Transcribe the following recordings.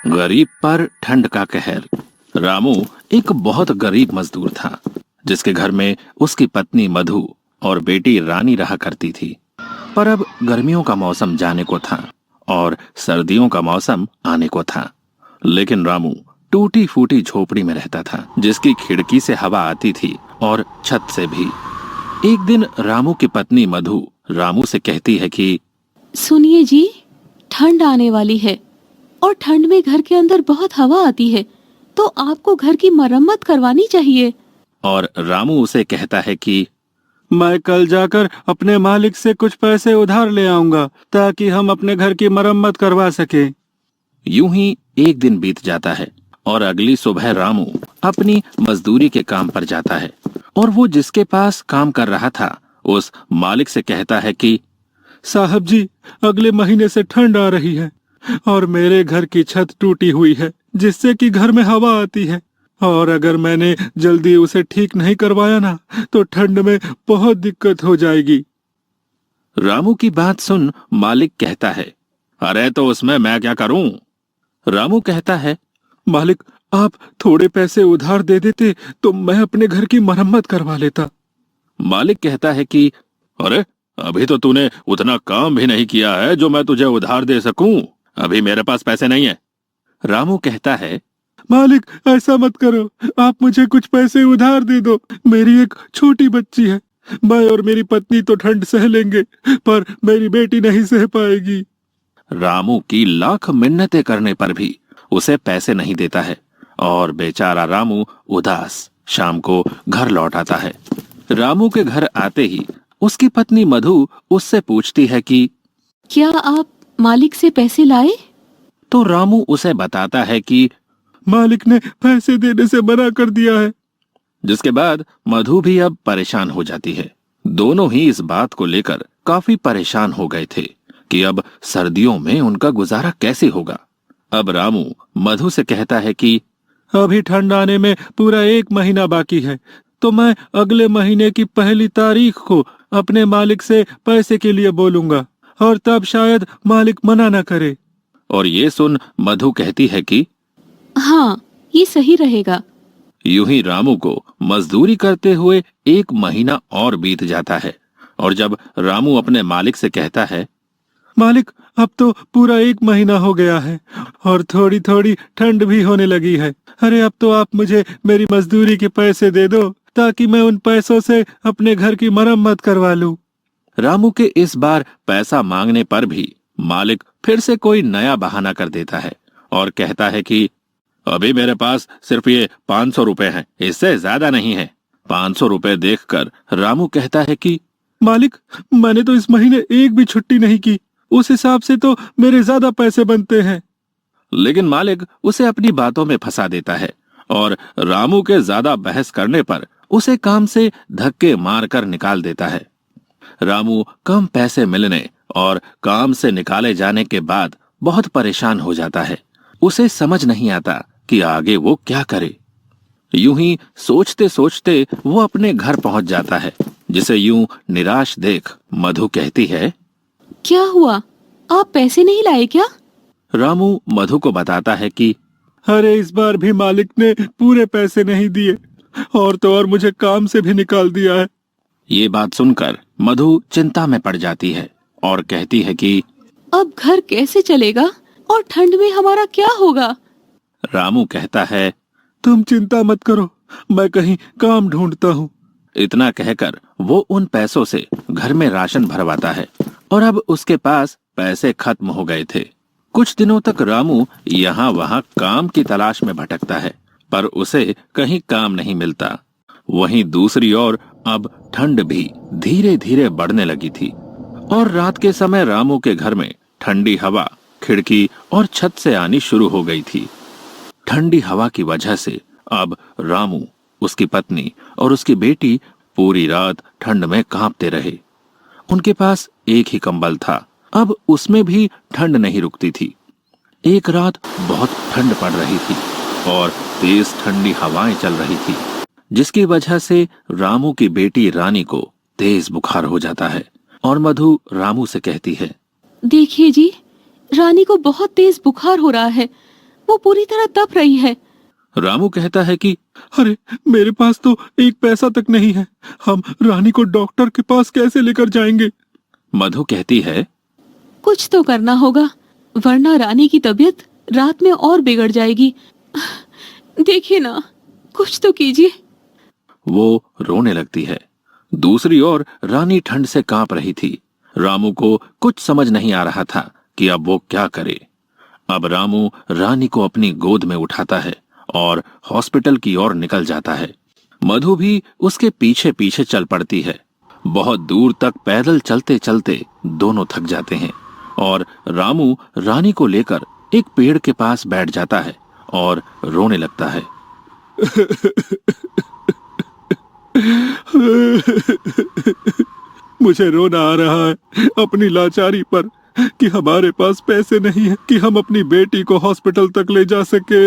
गरीब पर ठंड का कहर। रामू एक बहुत गरीब मजदूर था, जिसके घर में उसकी पत्नी मधु और बेटी रानी रहा करती थी। पर अब गर्मियों का मौसम जाने को था और सर्दियों का मौसम आने को था। लेकिन रामू टूटी फूटी झोपड़ी में रहता था, जिसकी खिड़की से हवा आती थी और छत से भी। एक दिन रामू की पत्नी मधु रामू से कहती है कि सुनिए जी, ठंड आने वाली है और ठंड में घर के अंदर बहुत हवा आती है, तो आपको घर की मरम्मत करवानी चाहिए। और रामू उसे कहता है कि मैं कल जाकर अपने मालिक से कुछ पैसे उधार ले आऊंगा, ताकि हम अपने घर की मरम्मत करवा सके। यूं ही एक दिन बीत जाता है और अगली सुबह रामू अपनी मजदूरी के काम पर जाता है और वो जिसके पास काम कर रहा था उस मालिक से कहता है कि साहब जी, अगले महीने से ठंड आ रही है और मेरे घर की छत टूटी हुई है, जिससे कि घर में हवा आती है, और अगर मैंने जल्दी उसे ठीक नहीं करवाया ना तो ठंड में बहुत दिक्कत हो जाएगी। रामू की बात सुन मालिक कहता है, अरे तो उसमें मैं क्या करूं? रामू कहता है, मालिक, आप थोड़े पैसे उधार दे देते तो मैं अपने घर की मरम्मत करवा लेता। मालिक कहता है कि अरे, अभी तो तूने उतना काम भी नहीं किया है जो मैं तुझे उधार दे सकूं। अभी मेरे पास पैसे नहीं है। रामू कहता है, मालिक, ऐसा मत करो, आप मुझे कुछ पैसे उधार दे दो। मेरी एक छोटी बच्ची है, मैं और मेरी पत्नी तो ठंड सह लेंगे, पर मेरी बेटी नहीं सह पाएगी। रामू की लाख मिन्नतें करने पर भी उसे पैसे नहीं देता है और बेचारा रामू उदास शाम को घर लौट आता है। रामू के घर आते ही उसकी पत्नी मधु उससे पूछती है कि क्या आप मालिक से पैसे लाए? तो रामू उसे बताता है कि मालिक ने पैसे देने से मना कर दिया है। जिसके बाद मधु भी अब परेशान हो जाती है। दोनों ही इस बात को लेकर काफी परेशान हो गए थे कि अब सर्दियों में उनका गुजारा कैसे होगा। अब रामू मधु से कहता है कि अभी ठंड आने में पूरा 1 महीना बाकी है, तो मैं अगले महीने की 1 तारीख को अपने मालिक से पैसे के लिए बोलूंगा और तब शायद मालिक मना न करे। और ये सुन मधु कहती है कि हाँ, ये सही रहेगा। यूं ही रामू को मजदूरी करते हुए 1 महीना और बीत जाता है और जब रामू अपने मालिक से कहता है, मालिक, अब तो पूरा 1 महीना हो गया है और थोड़ी थोड़ी ठंड भी होने लगी है। अरे अब तो आप मुझे मेरी मजदूरी के पैसे दे दो, ताकि मैं उन पैसों से अपने घर की मरम्मत करवा लूं। रामू के इस बार पैसा मांगने पर भी मालिक फिर से कोई नया बहाना कर देता है और कहता है कि अभी मेरे पास सिर्फ ये 500 रुपए हैं, इससे ज्यादा नहीं है। 500 रुपए देखकर रामू कहता है कि मालिक, मैंने तो इस महीने एक भी छुट्टी नहीं की, उस हिसाब से तो मेरे ज्यादा पैसे बनते हैं। लेकिन मालिक उसे अपनी बातों में फंसा देता है और रामू के ज्यादा बहस करने पर उसे काम से धक्के मारकर निकाल देता है। रामू कम पैसे मिलने और काम से निकाले जाने के बाद बहुत परेशान हो जाता है। उसे समझ नहीं आता कि आगे वो क्या करे। यूं ही सोचते सोचते वो अपने घर पहुंच जाता है, जिसे यूं निराश देख मधु कहती है, क्या हुआ, आप पैसे नहीं लाए क्या? रामू मधु को बताता है कि अरे, इस बार भी मालिक ने पूरे पैसे नहीं दिए और तो और मुझे काम से भी निकाल दिया है। ये बात सुनकर मधु चिंता में पड़ जाती है और कहती है कि अब घर कैसे चलेगा और ठंड में हमारा क्या होगा? रामू कहता है, तुम चिंता मत करो, मैं कहीं काम ढूंढता हूँ। इतना कहकर वो उन पैसों से घर में राशन भरवाता है और अब उसके पास पैसे खत्म हो गए थे। कुछ दिनों तक रामू यहाँ वहाँ काम की तलाश में भटकता है, पर उसे कहीं काम नहीं मिलता। वहीं दूसरी ओर अब ठंड भी धीरे धीरे बढ़ने लगी थी और रात के समय रामू के घर में ठंडी हवा खिड़की और छत से आनी शुरू हो गई थी। ठंडी हवा की वजह से अब रामू, उसकी पत्नी और उसकी बेटी पूरी रात ठंड में कांपते रहे। उनके पास एक ही कंबल था, अब उसमें भी ठंड नहीं रुकती थी। एक रात बहुत ठंड पड़ रही थी और तेज ठंडी हवाएं चल रही थी, जिसकी वजह से रामू की बेटी रानी को तेज बुखार हो जाता है और मधु रामू से कहती है, देखिए जी, रानी को बहुत तेज बुखार हो रहा है, वो पूरी तरह तप रही है। रामू कहता है कि अरे मेरे पास तो एक पैसा तक नहीं है, हम रानी को डॉक्टर के पास कैसे लेकर जाएंगे। मधु कहती है कुछ तो करना होगा, वरना रानी की तबीयत रात में और बिगड़ जाएगी। देखिए ना, कुछ तो कीजिए। वो रोने लगती है। दूसरी ओर रानी ठंड से कांप रही थी। रामू को कुछ समझ नहीं आ रहा था कि अब वो क्या करे। अब रामू रानी को अपनी गोद में उठाता है और हॉस्पिटल की ओर निकल जाता है। मधु भी उसके पीछे पीछे चल पड़ती है। बहुत दूर तक पैदल चलते चलते दोनों थक जाते हैं और रामू रानी को लेकर एक पेड़ के पास बैठ जाता है और रोने लगता है। मुझे रोना आ रहा है अपनी लाचारी पर कि हमारे पास पैसे नहीं है कि हम अपनी बेटी को हॉस्पिटल तक ले जा सके।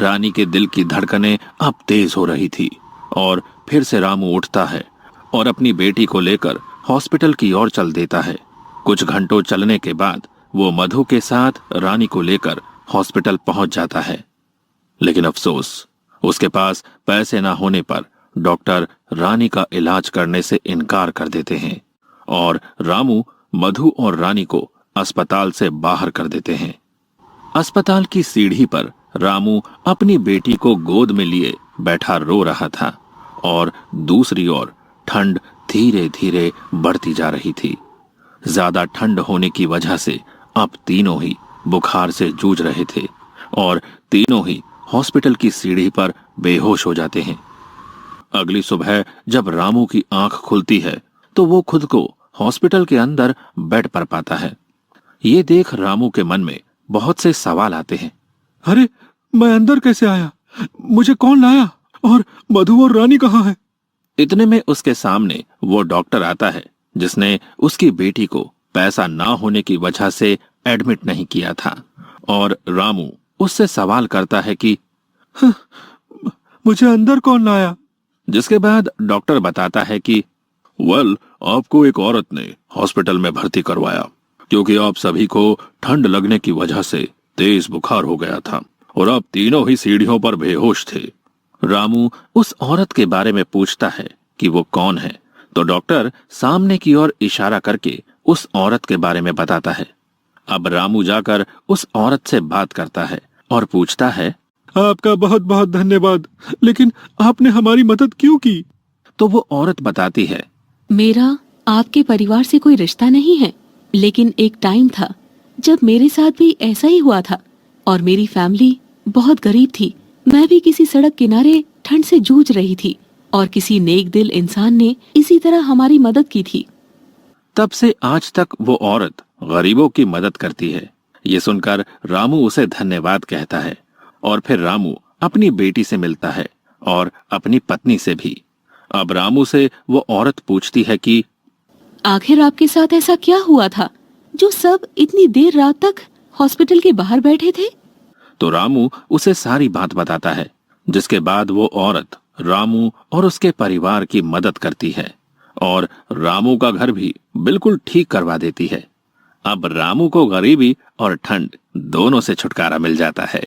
रानी के दिल की धड़कनें अब तेज हो रही थी और फिर से रामू उठता है और अपनी बेटी को लेकर हॉस्पिटल की ओर चल देता है। कुछ घंटों चलने के बाद वो मधु के साथ रानी को लेकर हॉस्पिटल पहुंच जाता है। लेकिन अफसोस, उसके पास पैसे ना होने पर डॉक्टर रानी का इलाज करने से इनकार कर देते हैं और रामू, मधु और रानी को अस्पताल से बाहर कर देते हैं। अस्पताल की सीढ़ी पर रामू अपनी बेटी को गोद में लिए बैठा रो रहा था और दूसरी ओर ठंड धीरे धीरे बढ़ती जा रही थी। ज्यादा ठंड होने की वजह से अब तीनों ही बुखार से जूझ रहे थे और तीनों ही हॉस्पिटल की सीढ़ी पर बेहोश हो जाते हैं। अगली सुबह जब रामू की आंख खुलती है तो वो खुद को हॉस्पिटल के अंदर बेड पर पाता है। ये देख रामू के मन में बहुत से सवाल आते हैं। अरे मैं अंदर कैसे आया, मुझे कौन लाया और मधु और रानी कहाँ है? इतने में उसके सामने वो डॉक्टर आता है जिसने उसकी बेटी को पैसा ना होने की वजह से एडमिट नहीं किया था और रामू उससे सवाल करता है कि मुझे अंदर कौन लाया? जिसके बाद डॉक्टर बताता है कि आपको एक औरत ने हॉस्पिटल में भर्ती करवाया क्योंकि आप सभी को ठंड लगने की वजह से तेज बुखार हो गया था और आप तीनों ही सीढ़ियों पर बेहोश थे। रामू उस औरत के बारे में पूछता है कि वो कौन है, तो डॉक्टर सामने की ओर इशारा करके उस औरत के बारे में बताता है। अब रामू जाकर उस औरत से बात करता है और पूछता है, आपका बहुत बहुत धन्यवाद, लेकिन आपने हमारी मदद क्यों की? तो वो औरत बताती है, मेरा आपके परिवार से कोई रिश्ता नहीं है, लेकिन एक टाइम था जब मेरे साथ भी ऐसा ही हुआ था और मेरी फैमिली बहुत गरीब थी। मैं भी किसी सड़क किनारे ठंड से जूझ रही थी और किसी नेक दिल इंसान ने इसी तरह हमारी मदद की थी। तब से आज तक वो औरत गरीबों की मदद करती है। ये सुनकर रामू उसे धन्यवाद कहता है और फिर रामू अपनी बेटी से मिलता है और अपनी पत्नी से भी। अब रामू से वो औरत पूछती है कि आखिर आपके साथ ऐसा क्या हुआ था जो सब इतनी देर रात तक हॉस्पिटल के बाहर बैठे थे? तो रामू उसे सारी बात बताता है, जिसके बाद वो औरत रामू और उसके परिवार की मदद करती है और रामू का घर भी बिल्कुल ठीक करवा देती है। अब रामू को गरीबी और ठंड दोनों से छुटकारा मिल जाता है।